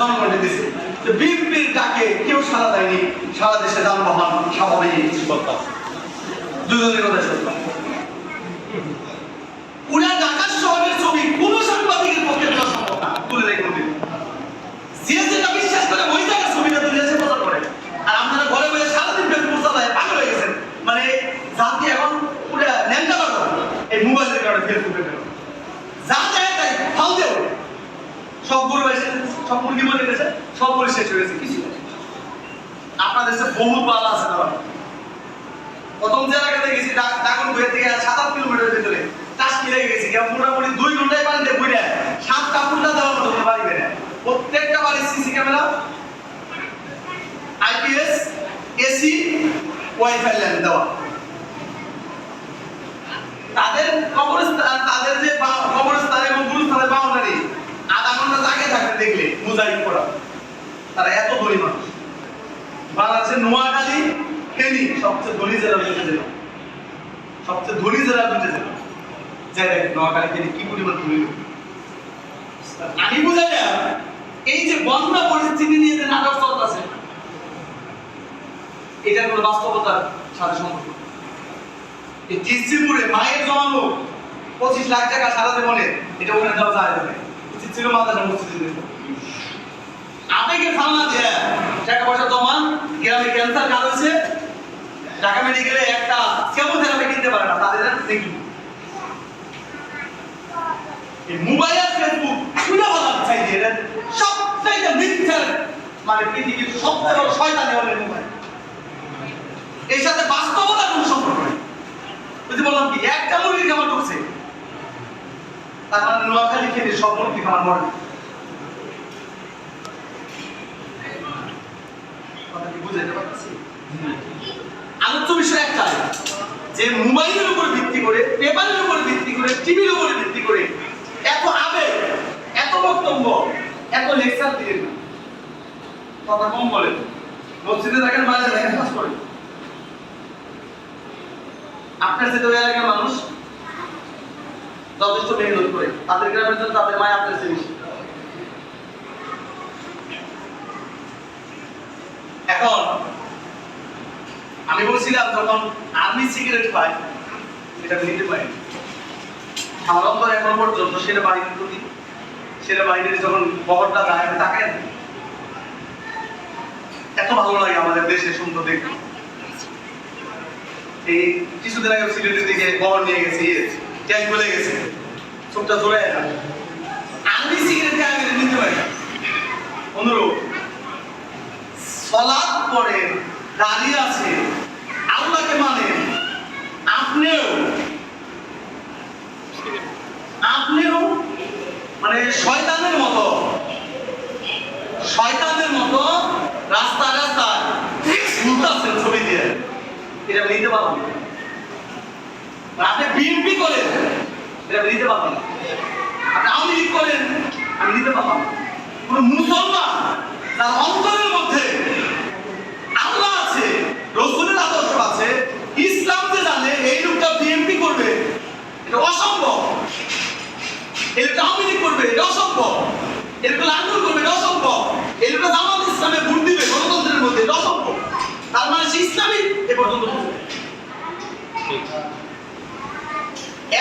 জনগণকে দিচ্ছে। বিএনপির ডাকে কেউ সাড়া দেয়নি, সারা দেশে যানবাহন স্বাভাবিক দুজনের কথা সত্য। উড়া ঢাকা শহরের ছবি কোন সাংবাদিকের পক্ষে দেওয়া সম্ভব না, তুলে রেখে দিন। যে যেটা বিশ্বাস করে ওই জায়গার ছবিটা তুলে এসে প্রচার করে। আর আপনারা ঘরে বসে সারাদিন ফেসবুক চালায় পাগল হয়ে গেছেন। মানে জাতি এখন পুরো ন্যাংটা পাগল এই মোবাইলের কারণে, ফেসবুকের কারণে। যা যায় তাই ফাল দেও, সব গরু এসে সব মুরগি মরে গেছে, সব মরে শেষ হয়ে গেছে, কিছু আপনাদের দেশে বহু পাল আছে। তারা প্রথম যে এলাকাতে গেছি ডাকন বইয়ের থেকে 7-8 কিলোমিটার ভিতরে চাষ মিলে গেছি, মোটামুটি 2 ঘন্টায় পানিতে ঘুরে 7 কাপড়টা দেওয়ার মতো কোনো বাড়ি বেড়ে। প্রত্যেকটা বাড়ির CC camera, IPS, AC, wifi line দেওয়া। তাদের কবরস্থান, তাদের যে কবরস্থান এবং গুরুস্থানের বাউন্ডারি আধা ঘন্টা জায়গায় থাকতে দেখলে মোজাইক করা। তারা এত ধনী মানুষ। বাংলাদেশের নোয়াখালী, ফেনী সবচেয়ে ধনী জেলা দুটো জেলা, সবচেয়ে ধনী জেলা দুটো জেলা। যাই দেখ নোয়াখালী, ফেনী কি পরিমাণ ধনী লোক। আমি বুঝাই না এই যে বন্যা পরিস্থিতি নিয়ে যে নাটক চলতেছে, এটা কোনো বাস্তবতার সাথে সম্পর্ক। এই ডিসিপুরে মায়ের জমানো 25 লাখ টাকা সারা জীবনে, এটা ওখানে দেওয়া যায় না। উচিত ছিল মাদ্রাসা মসজিদে আবেগে ফালনা দিয়ে টাকা পয়সা জমান। গ্রামে ক্যান্সার কাজ হয়েছে, ঢাকা মেডিকেলে একটা কেমোথেরাপি কিনতে পারে না, তাদের দেখি এই মোবাইল আর ফেসবুক শুনে বলা চাই যে এটা সবচেয়ে মিথ্যা, মানে পৃথিবীর সবচেয়ে বড় শয়তানি হলো মোবাইল। এর সাথে বাস্তবতার কোনো সম্পর্ক নেই। বুঝতে বললাম কি, একটা মুরগির খামার ঢুকছে, তার মানে নোয়াখালী খেতে সব মুরগি খামার মরে। কথা কি বুঝাইতে পারছি? আলোচ্য বিষয় একটাই, যে মোবাইলের উপর ভিত্তি করে, পেপারের উপর ভিত্তি করে, টিভির উপর ভিত্তি করে এত আবেগ, এত বক্তব্য, এত লেকচার দিয়ে কথা কম বলেন। মসজিদে দেখেন, বাইরে দেখেন, কাজ করেন। আপনার সাথে ওই এলাকার মানুষ যথেষ্ট মেহনত করে, তাদের গ্রামের জন্য তাদের মায় আপনার চেয়ে বেশি। এখন আমি বলছিলাম যখন আর্মি সিগারেট পাই, এটা নিতে পারি আমার অন্তর এখন পর্যন্ত সেনাবাহিনীর প্রতি, সেনাবাহিনীর যখন খবরটা যায় আমি তাকে এত ভালো লাগে। আমাদের দেশের সুন্দর দেখতে। এই কিছুদিন আগে সিলেটের দিকে খবর নিয়ে গেছে, ট্যাঙ্ক বলে গেছে, চোখটা চলে যায়। আর্মি সিগারেট আগে নিতে পারি। অনুরূপ সালাত পড়ে দাঁড়িয়ে আছে, আল্লাহকে মানে, আপনিও মানে শয়তানের মতো রাস্তা রাস্তায় ঘুরতেছেন ছবি দিয়ে, এটা নিতে পারলাম না। আপনি বিএনপি করেন, এটা নিতে পারলাম না। আপনি আওয়ামী লীগ করেন, আমি নিতে পারলাম না। কোন মুসলমান তার অন্তরের মধ্যে আল্লাহ আছে, রাসূলের আদর্শ আছে, ইসলাম যে জানে, এই লোকটা বিএনপি করবে, এটা অসম্ভব। এই লোকটা আওয়ামী লীগ করবে, এটা অসম্ভব। এই লোকটা আন্দোলন করবে, এটা অসম্ভব। এই লোকটা জামাত ইসলামে ভোট দিবে গণতন্ত্রের মধ্যে, এটা অসম্ভব। তার মানে সে ইসলামিক এ পর্যন্ত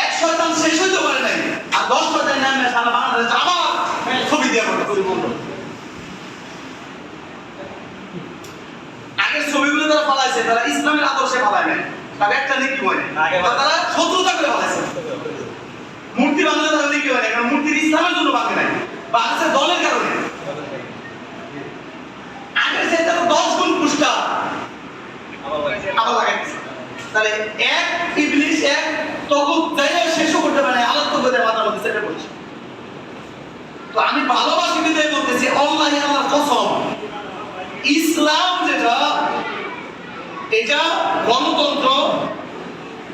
এক শয়তান শেষ হইতে পারে নাই, আর 10 শয়তান নামে সারা বাংলাদেশ আবার ছবি দিয়ে আগের ছবিগুলো তারা পালাইছে, তারা ইসলামের আদর্শে পালায় নাই, তার একটা নীতি হয় না, তারা শত্রুতা করে পালাইছে। মূর্তি বাংলা তারা নীতি হয় না, কারণ মূর্তির ইসলামের জন্য বাঁধে নাই, বাংলাদেশের দলের কারণে। আগের সে তারা 10 গুণ পুষ্টা আবার লাগাইছে। তাহলে এক ইবলিশ, এক তগুত যাইয়া শেষও করতে পারে, আলাদা তো করে মাথার মধ্যে সেটা করছে। তো আমি ভালোবাসি বিদায় বলতেছি, আল্লাহি আল্লাহর কসম, ইসলাম যেটা, এটা গণতন্ত্র,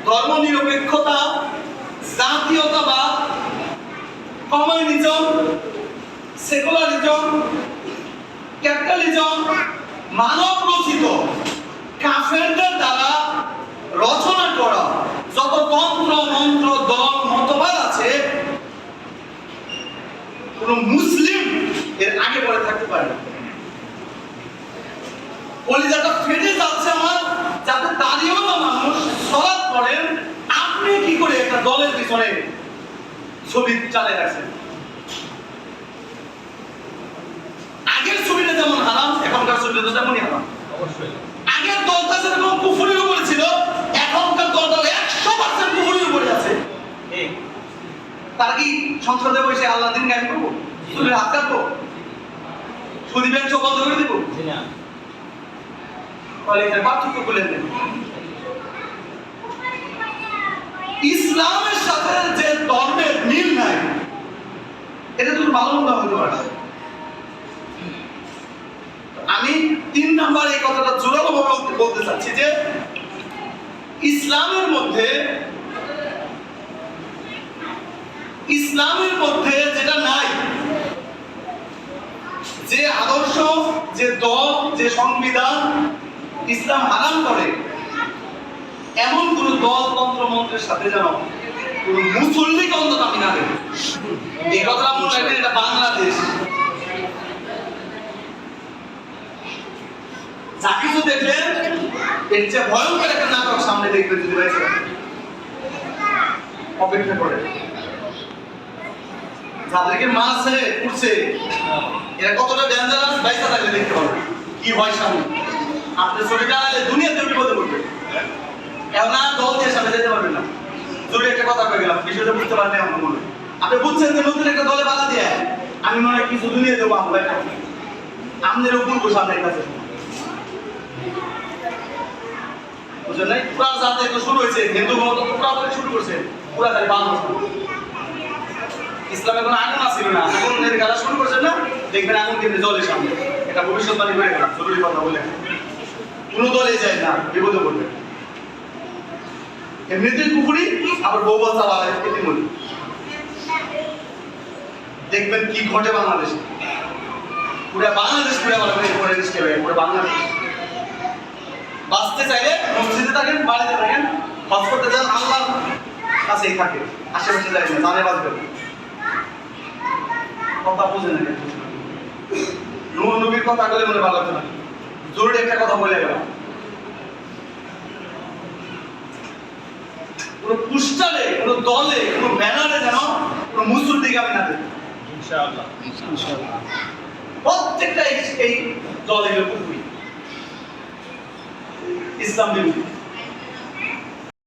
ধর্মনিরপেক্ষতা, জাতীয়তাবাদ, কমিউনিজম, সেকুলারিজম, ক্যাপিটালিজম, মানব রচিত কাফেরদের দ্বারা রচনা করা যত তন্ত্র মন্ত্র দল মতবাদ আছে, কোন মুসলিম এর আগে পরে থাকতে পারে না। কলিজাটা ফেটে যাচ্ছে আমার, যাতে দাঁড়িয়েও না মানুষ সলাৎ করেন, আপনি কি করে একটা দলের পিছনে ছবি চালিয়ে রাখছেন? আগের ছবিটা যেমন হারাম, এখনকার ছবিটা তেমনই হারাম। অবশ্যই আগের দলটা যেরকম কুফরির উপরে ছিল, এখনকার দলটা 100% কুফরির উপরে আছে। ঠিক। তার কি সংসদে বসে আল্লাহ দিন গায়েব করবো? চুলের হাত কাটবো? সুদী ব্যাংক সব বন্ধ করে দিব? জি না। তাহলে এটার পার্থক্য বলে দেন। ইসলামের সাথে যে ধর্মের মিল নাই, এটা তো ভালো মন্দ হতে পারে। আমি 3 নাম্বার এই কথাটা জোরালো ভাবে বলতে চাচ্ছি যে ইসলামের মধ্যে যেটা নাই, যে আদর্শ, যে দল, যে সংবিধান ইসলাম হারাম করে, এমন কোন দল তন্ত্র মন্ত্রের সাথে যেন কোন মুসল্লিকে অন্তত আমি না দেব। এই কথাটা মনে রাখবেন, এটা বাংলাদেশ। যা কিছু দেখলেন এর চেয়ে ভয়ঙ্কর একটা নাটক সামনে দেখবেন যদি ভাই অপেক্ষা করে। যাদেরকে মারছে উঠছে, এরা কতটা ডেঞ্জারাস বাইসা থাকলে দেখতে পাবেন কি হয় সামনে। আপনি ছবিটা আনলে দুনিয়াতে বিপদে পড়বে। এখন আর দল দিয়ে সামনে যেতে পারবেন না। জরুরি একটা কথা কয়ে গেলাম, বিষয়টা বুঝতে পারলে আমার মনে হয় আপনি বুঝছেন যে নতুন একটা দলে বাধা দিয়ে আমি মনে হয় কিছু দুনিয়া দেবো। আমরা আমাদের উপর বসে আপনার কাছে বুঝলেন নাই? পুরা জাতে তো শুরু হয়েছে, হিন্দু গণতন্ত্র পুরা করে শুরু করছে, পুরা তাই বাংলা ইসলামের কোনো আগুন আসছিল না, আগুনের খেলা শুরু করছেন না, দেখবেন আগুন কিন্তু জলের সামনে। এটা ভবিষ্যৎবাণী করে গেলাম, জরুরি কথা বলে। কোনো দলে যায় না, বিপদে পড়বে। এমনিতেই কুকুরি, আবার বউ বাচ্চা বাড়ে প্রতিমূল্য। দেখবেন কি ঘটে বাংলাদেশে। পুরা বাংলাদেশ পুরা পুরো বাংলাদেশ। বাঁচতে চাইলে মসজিদে থাকেন, বাড়িতে থাকেন, হজ করতে যান, আল্লাহর কাছেই থাকে, আশেপাশে যায় না, জানে বাঁচবে। কথা বুঝে না, নবীর কথা বলে মনে ভালো লাগতো না। জরুরি একটা কথা বলে গেলাম, কোনো পোস্টারে, কোনো দলে, কোনো ব্যানারে যেন কোনো মুসল্লিকে আমি না দেখি। ইনশাআল্লাহ। প্রত্যেকটা এই দল এগুলো কুকুরি, ইসলাম বিরোধী।